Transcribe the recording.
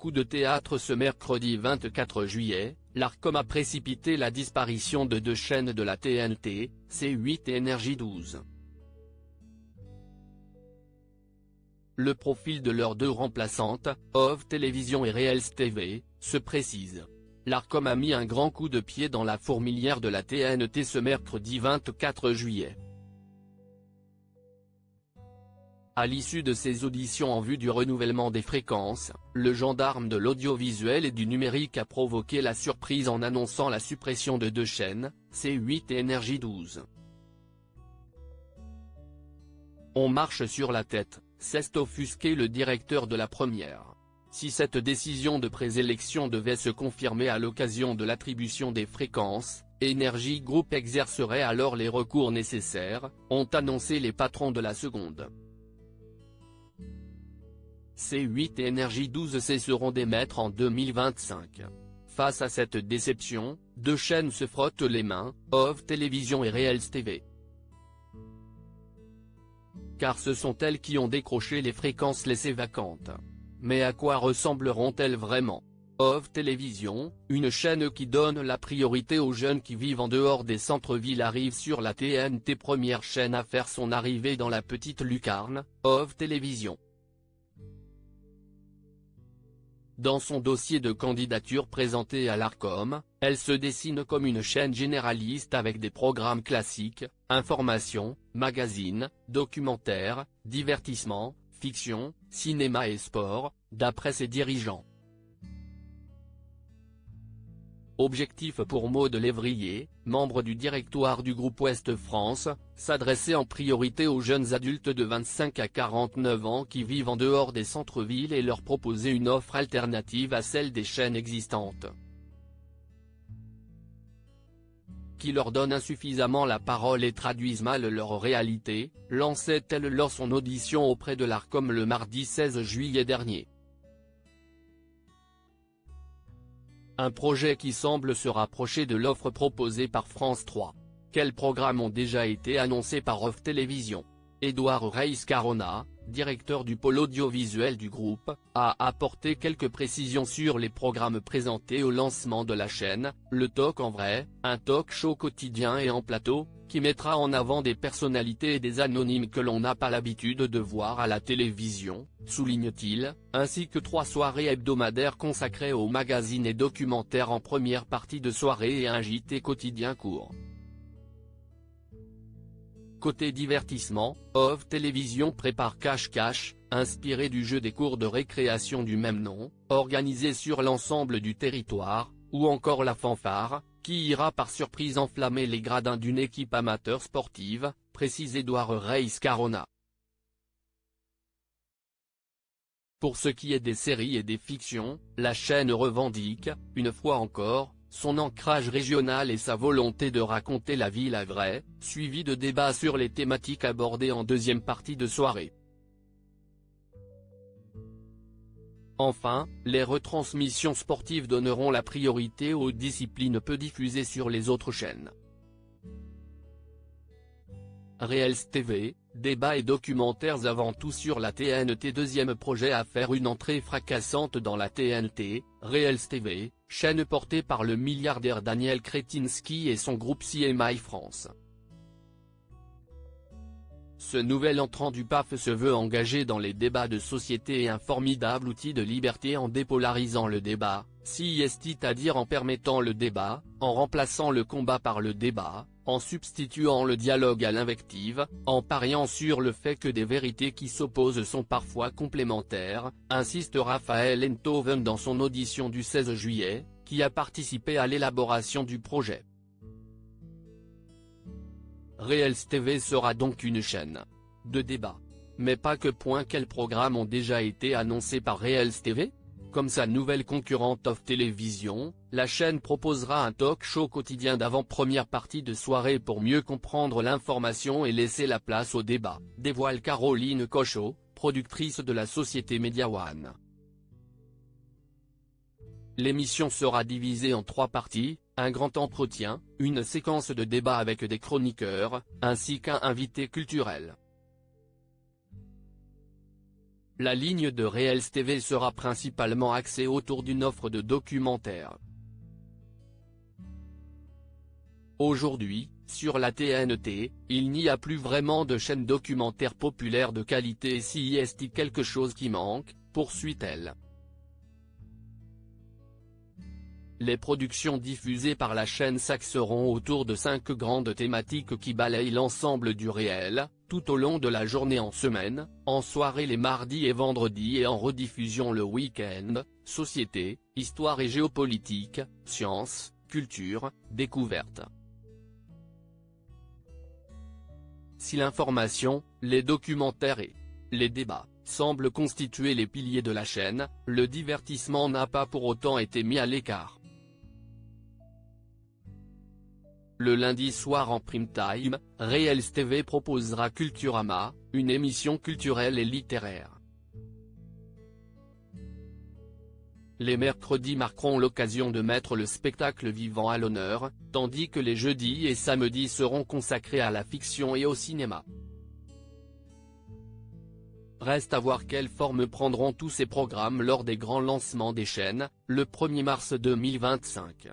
coup de théâtre ce mercredi 24 juillet, l'Arcom a précipité la disparition de 2 chaînes de la TNT, C8 et Énergie 12. Le profil de leurs 2 remplaçantes, OV Télévision et Reels TV, se précise. L'Arcom a mis un grand coup de pied dans la fourmilière de la TNT ce mercredi 24 juillet. À l'issue de ses auditions en vue du renouvellement des fréquences, le gendarme de l'audiovisuel et du numérique a provoqué la surprise en annonçant la suppression de 2 chaînes, C8 et Énergie 12. On marche sur la tête, s'est offusqué le directeur de la première. Si cette décision de présélection devait se confirmer à l'occasion de l'attribution des fréquences, Énergie Group exercerait alors les recours nécessaires, ont annoncé les patrons de la seconde. C8 et Énergie 12 cesseront d'émettre en 2025. Face à cette déception, 2 chaînes se frottent les mains, OV Télévision et Reels TV. Car ce sont elles qui ont décroché les fréquences laissées vacantes. Mais à quoi ressembleront-elles vraiment? OV Télévision, une chaîne qui donne la priorité aux jeunes qui vivent en dehors des centres-villes arrive sur la TNT, première chaîne à faire son arrivée dans la petite lucarne, OV Télévision. Dans son dossier de candidature présenté à l'Arcom, elle se dessine comme une chaîne généraliste avec des programmes classiques, information, magazines, documentaires, divertissement, fiction, cinéma et sport, d'après ses dirigeants. Objectif pour Maud Lévrier, membre du directoire du groupe Ouest France, s'adresser en priorité aux jeunes adultes de 25 à 49 ans qui vivent en dehors des centres-villes et leur proposer une offre alternative à celle des chaînes existantes. Qui leur donnent insuffisamment la parole et traduisent mal leur réalité, lançait-elle lors son audition auprès de l'Arcom le mardi 16 juillet dernier. Un projet qui semble se rapprocher de l'offre proposée par France 3. Quels programmes ont déjà été annoncés par OV Télévision? Édouard Reis-Carona, directeur du pôle audiovisuel du groupe, a apporté quelques précisions sur les programmes présentés au lancement de la chaîne, le Talk en vrai, un talk show quotidien et en plateau, qui mettra en avant des personnalités et des anonymes que l'on n'a pas l'habitude de voir à la télévision, souligne-t-il, ainsi que 3 soirées hebdomadaires consacrées aux magazines et documentaires en première partie de soirée et un JT quotidien court. Côté divertissement, OV Télévision prépare Cache Cache, inspiré du jeu des cours de récréation du même nom, organisé sur l'ensemble du territoire, ou encore La Fanfare, qui ira par surprise enflammer les gradins d'une équipe amateur sportive, précise Édouard Reis-Carona. Pour ce qui est des séries et des fictions, la chaîne revendique, une fois encore, son ancrage régional et sa volonté de raconter la ville à vrai, suivi de débats sur les thématiques abordées en deuxième partie de soirée. Enfin, les retransmissions sportives donneront la priorité aux disciplines peu diffusées sur les autres chaînes. Reels TV, débats et documentaires avant tout sur la TNT. Deuxième projet à faire une entrée fracassante dans la TNT, Reels TV, chaîne portée par le milliardaire Daniel Kretinsky et son groupe CMI France. Ce nouvel entrant du PAF se veut engagé dans les débats de société et un formidable outil de liberté en dépolarisant le débat, c'est-à-dire en permettant le débat, en remplaçant le combat par le débat, en substituant le dialogue à l'invective, en pariant sur le fait que des vérités qui s'opposent sont parfois complémentaires, insiste Raphaël Enthoven dans son audition du 16 juillet, qui a participé à l'élaboration du projet. Reels TV sera donc une chaîne de débat. Mais pas que. Quels programmes ont déjà été annoncés par Reels TV? Comme sa nouvelle concurrente OV Télévision, la chaîne proposera un talk show quotidien d'avant-première partie de soirée pour mieux comprendre l'information et laisser la place au débat, dévoile Caroline Cochot, productrice de la société Media One. L'émission sera divisée en 3 parties, un grand entretien, une séquence de débat avec des chroniqueurs, ainsi qu'un invité culturel. La ligne de Reels TV sera principalement axée autour d'une offre de documentaires. Aujourd'hui, sur la TNT, il n'y a plus vraiment de chaîne documentaire populaire de qualité et s'il y a quelque chose qui manque, poursuit-elle. Les productions diffusées par la chaîne s'axeront autour de 5 grandes thématiques qui balayent l'ensemble du réel, tout au long de la journée en semaine, en soirée les mardis et vendredis et en rediffusion le week-end: société, histoire et géopolitique, science, culture, découverte. Si l'information, les documentaires et les débats semblent constituer les piliers de la chaîne, le divertissement n'a pas pour autant été mis à l'écart. Le lundi soir en prime time, Reels TV proposera Culturama, une émission culturelle et littéraire. Les mercredis marqueront l'occasion de mettre le spectacle vivant à l'honneur, tandis que les jeudis et samedis seront consacrés à la fiction et au cinéma. Reste à voir quelle forme prendront tous ces programmes lors des grands lancements des chaînes, le 1er mars 2025.